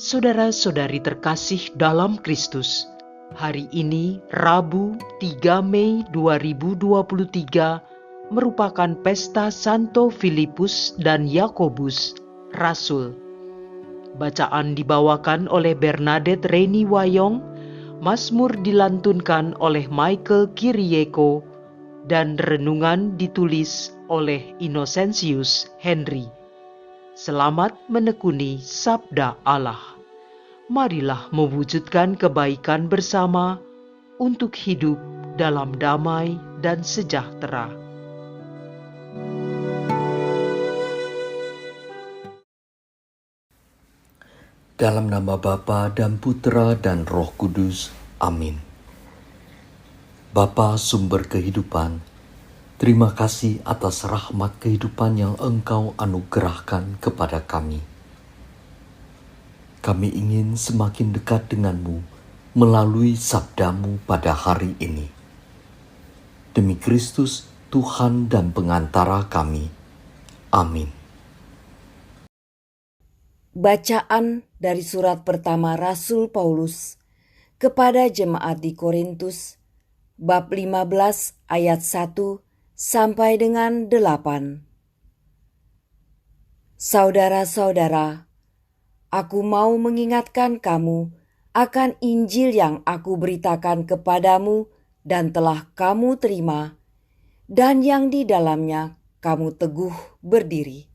Saudara-saudari terkasih dalam Kristus, hari ini Rabu 3 Mei 2023 merupakan pesta Santo Filipus dan Yakobus, Rasul. Bacaan dibawakan oleh Bernadette Reni Wayong, Mazmur dilantunkan oleh Michael Kirieko, dan renungan ditulis oleh Innocentius Henry. Selamat menekuni Sabda Allah. Marilah mewujudkan kebaikan bersama untuk hidup dalam damai dan sejahtera. Dalam nama Bapa dan Putra dan Roh Kudus. Amin. Bapa sumber kehidupan, terima kasih atas rahmat kehidupan yang Engkau anugerahkan kepada kami. Kami ingin semakin dekat denganmu melalui sabdamu pada hari ini. Demi Kristus, Tuhan dan pengantara kami. Amin. Bacaan dari surat pertama Rasul Paulus kepada jemaat di Korintus, bab 15 ayat 1 sampai dengan 8. Saudara-saudara, aku mau mengingatkan kamu akan Injil yang aku beritakan kepadamu dan telah kamu terima, dan yang di dalamnya kamu teguh berdiri.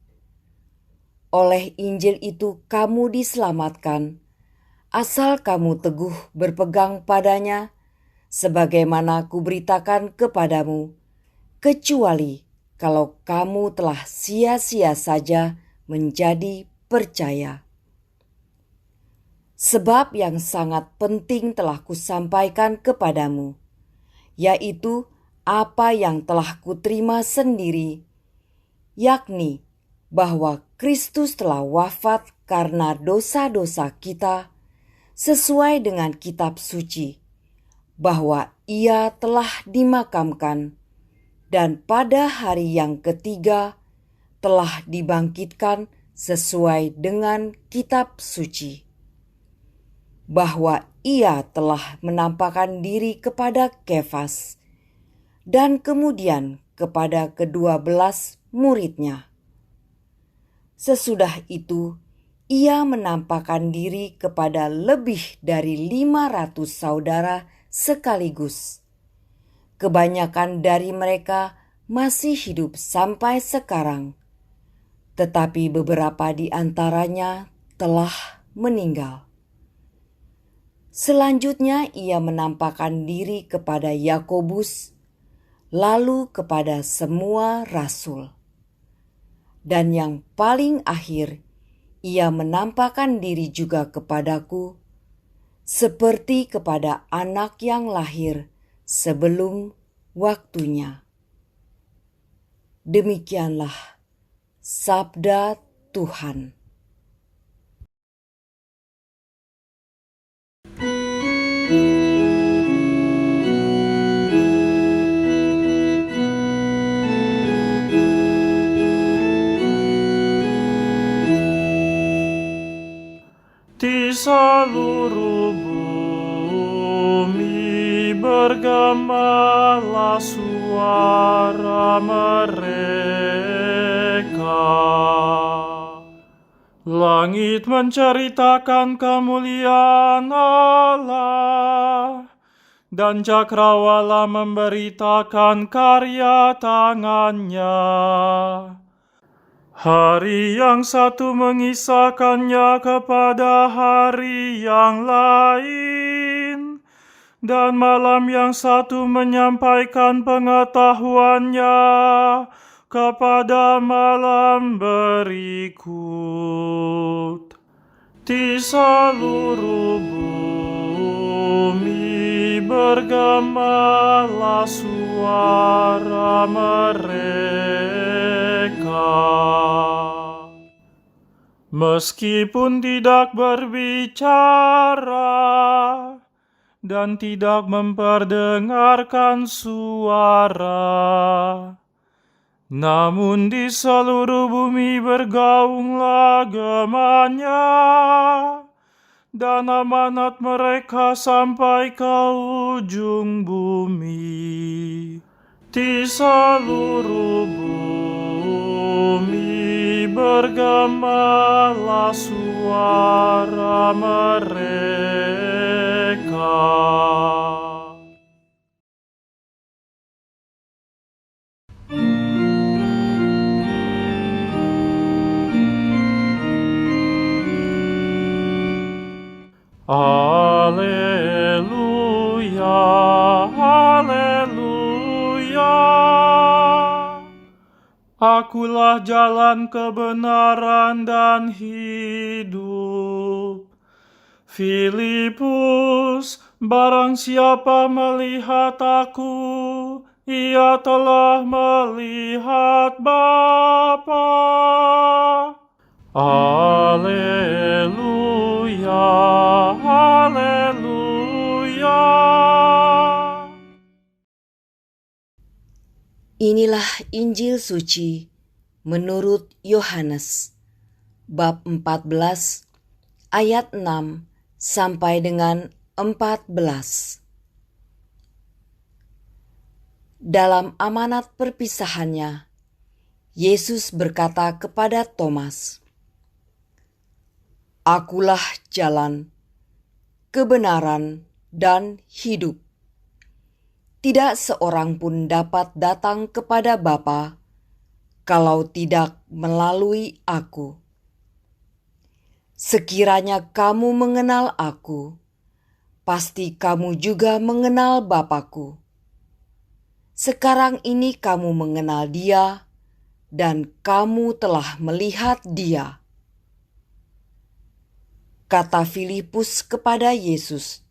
Oleh Injil itu kamu diselamatkan, asal kamu teguh berpegang padanya, sebagaimana kuberitakan kepadamu, kecuali kalau kamu telah sia-sia saja menjadi percaya. Sebab yang sangat penting telah kusampaikan kepadamu, yaitu apa yang telah kuterima sendiri, yakni bahwa Kristus telah wafat karena dosa-dosa kita sesuai dengan kitab suci, bahwa Ia telah dimakamkan dan pada hari yang ketiga telah dibangkitkan sesuai dengan kitab suci, bahwa Ia telah menampakkan diri kepada Kefas dan kemudian kepada ke-12 muridnya. Sesudah itu, Ia menampakkan diri kepada lebih dari 500 saudara sekaligus. Kebanyakan dari mereka masih hidup sampai sekarang, tetapi beberapa di antaranya telah meninggal. Selanjutnya Ia menampakkan diri kepada Yakobus, lalu kepada semua rasul. Dan yang paling akhir, Ia menampakkan diri juga kepadaku, seperti kepada anak yang lahir sebelum waktunya. Demikianlah sabda Tuhan. Di seluruh bumi bergemalah suara mereka. Langit menceritakan kemuliaan Allah, dan cakrawala memberitakan karya tangannya. Hari yang satu mengisahkannya kepada hari yang lain, dan malam yang satu menyampaikan pengetahuannya kepada malam berikut. Di seluruh bumi bergemalah suara mereka. Meskipun tidak berbicara dan tidak memperdengarkan suara, namun di seluruh bumi bergaunglah gemanya, dan amanat mereka sampai ke ujung bumi. Di seluruh bumi bergemalah suara mereka. Haleluya, haleluya. Akulah jalan kebenaran dan hidup. Filipus, barang siapa melihat aku, ia telah melihat Bapa. Haleluya, haleluya. Inilah Injil suci menurut Yohanes, bab 14, ayat 6 sampai dengan 14. Dalam amanat perpisahannya, Yesus berkata kepada Thomas, "Akulah jalan, kebenaran, dan hidup. Tidak seorang pun dapat datang kepada Bapa kalau tidak melalui Aku. Sekiranya kamu mengenal Aku, pasti kamu juga mengenal Bapa-Ku. Sekarang ini kamu mengenal Dia, dan kamu telah melihat Dia." Kata Filipus kepada Yesus,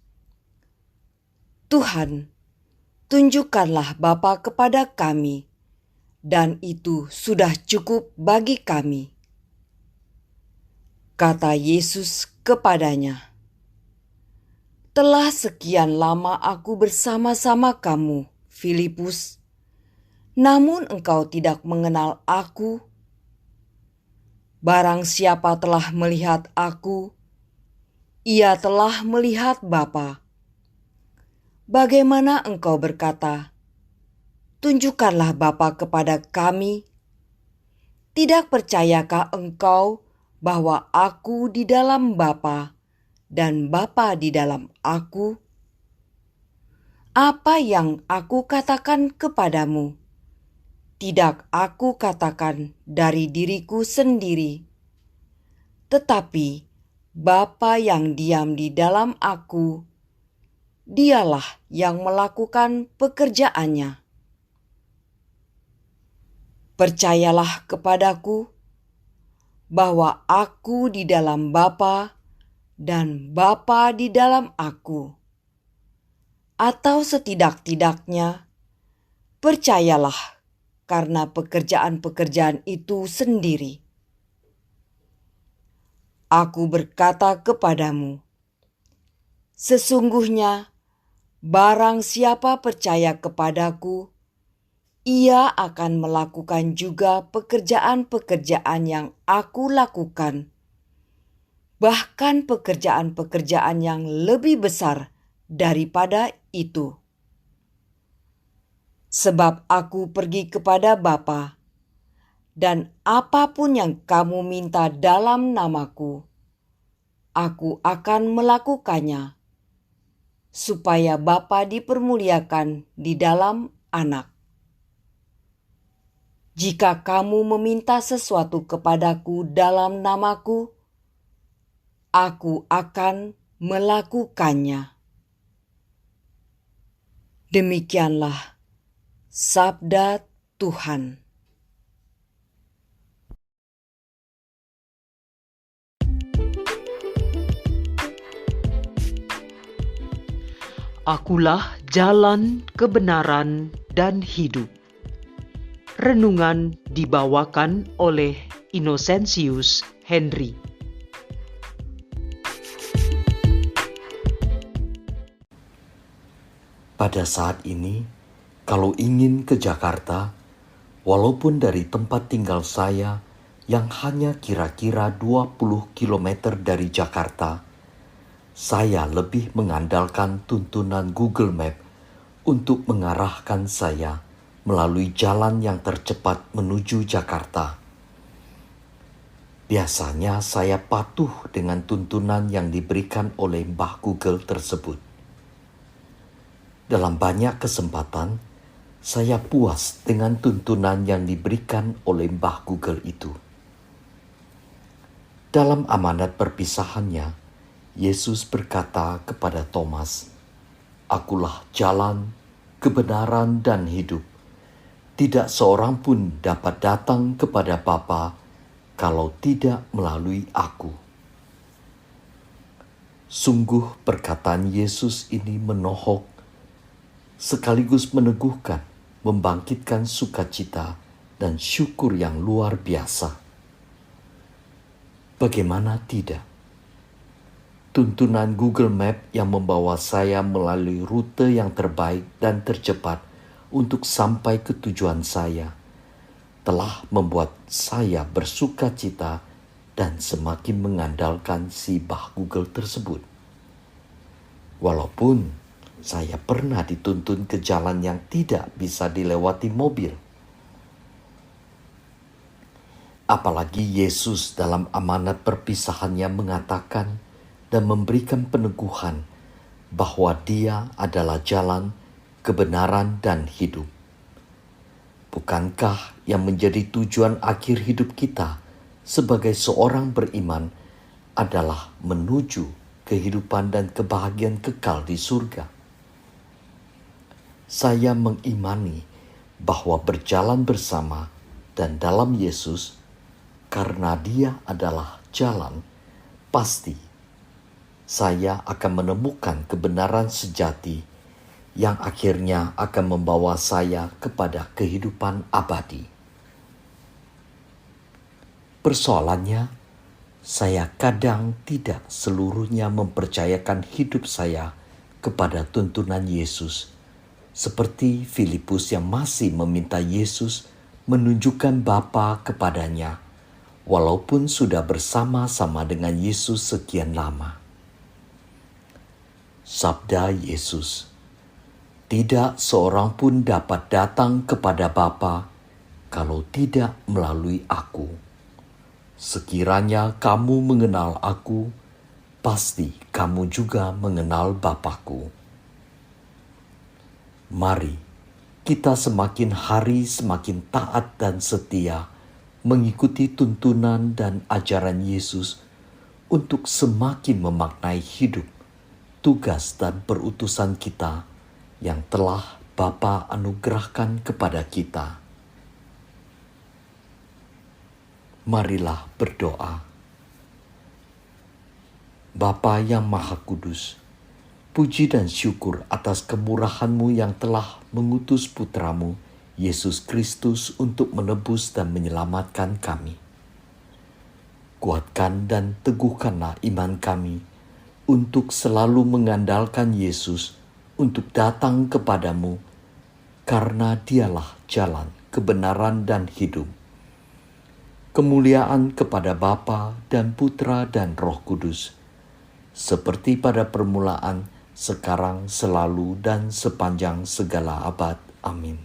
"Tuhan, tunjukkanlah Bapa kepada kami, dan itu sudah cukup bagi kami." Kata Yesus kepadanya, "Telah sekian lama aku bersama-sama kamu, Filipus, namun engkau tidak mengenal aku. Barang siapa telah melihat aku, ia telah melihat Bapa. Bagaimana engkau berkata, 'Tunjukkanlah Bapa kepada kami'? Tidak percayakah engkau bahwa Aku di dalam Bapa dan Bapa di dalam Aku? Apa yang Aku katakan kepadamu, tidak Aku katakan dari diriku sendiri, tetapi Bapa yang diam di dalam Aku, Dialah yang melakukan pekerjaannya. Percayalah kepadaku bahwa Aku di dalam Bapa dan Bapa di dalam Aku. Atau setidak-tidaknya, percayalah karena pekerjaan-pekerjaan itu sendiri. Aku berkata kepadamu, sesungguhnya barang siapa percaya kepadaku, ia akan melakukan juga pekerjaan-pekerjaan yang Aku lakukan, bahkan pekerjaan-pekerjaan yang lebih besar daripada itu. Sebab Aku pergi kepada Bapa, dan apapun yang kamu minta dalam namaku, Aku akan melakukannya, supaya Bapa dipermuliakan di dalam Anak. Jika kamu meminta sesuatu kepadaku dalam namaku, Aku akan melakukannya." Demikianlah sabda Tuhan. Akulah jalan, kebenaran, dan hidup. Renungan dibawakan oleh Innocentius Henry. Pada saat ini, kalau ingin ke Jakarta, walaupun dari tempat tinggal saya yang hanya kira-kira 20 km dari Jakarta, saya lebih mengandalkan tuntunan Google Map untuk mengarahkan saya melalui jalan yang tercepat menuju Jakarta. Biasanya saya patuh dengan tuntunan yang diberikan oleh Mbah Google tersebut. Dalam banyak kesempatan, saya puas dengan tuntunan yang diberikan oleh Mbah Google itu. Dalam amanat perpisahannya, Yesus berkata kepada Thomas, "Akulah jalan, kebenaran, dan hidup. Tidak seorang pun dapat datang kepada Bapa kalau tidak melalui Aku." Sungguh perkataan Yesus ini menohok, sekaligus meneguhkan, membangkitkan sukacita dan syukur yang luar biasa. Bagaimana tidak? Tuntunan Google Map yang membawa saya melalui rute yang terbaik dan tercepat untuk sampai ke tujuan saya telah membuat saya bersukacita dan semakin mengandalkan si Mbah Google tersebut. Walaupun saya pernah dituntun ke jalan yang tidak bisa dilewati mobil. Apalagi Yesus dalam amanat perpisahannya mengatakan dan memberikan peneguhan bahwa Dia adalah jalan, kebenaran, dan hidup. Bukankah yang menjadi tujuan akhir hidup kita sebagai seorang beriman adalah menuju kehidupan dan kebahagiaan kekal di surga? Saya mengimani bahwa berjalan bersama dan dalam Yesus, karena Dia adalah jalan, pasti saya akan menemukan kebenaran sejati yang akhirnya akan membawa saya kepada kehidupan abadi. Persoalannya, saya kadang tidak seluruhnya mempercayakan hidup saya kepada tuntunan Yesus, seperti Filipus yang masih meminta Yesus menunjukkan Bapa kepadanya, walaupun sudah bersama-sama dengan Yesus sekian lama. Sabda Yesus, "Tidak seorang pun dapat datang kepada Bapa kalau tidak melalui Aku. Sekiranya kamu mengenal Aku, pasti kamu juga mengenal Bapa-Ku." Mari kita semakin hari semakin taat dan setia mengikuti tuntunan dan ajaran Yesus untuk semakin memaknai hidup, tugas dan perutusan kita yang telah Bapa anugerahkan kepada kita. Marilah berdoa. Bapa yang Maha Kudus, puji dan syukur atas kemurahan-Mu yang telah mengutus Putra-Mu, Yesus Kristus, untuk menebus dan menyelamatkan kami. Kuatkan dan teguhkanlah iman kami untuk selalu mengandalkan Yesus untuk datang kepadamu, karena Dialah jalan, kebenaran, dan hidup. Kemuliaan kepada Bapa dan Putra dan Roh Kudus, seperti pada permulaan, sekarang, selalu, dan sepanjang segala abad. Amin.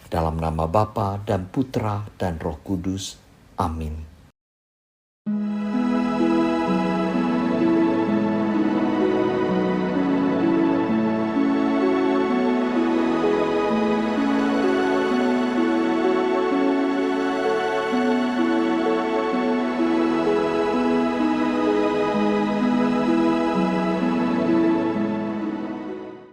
Dalam nama Bapa dan Putra dan Roh Kudus. Amin.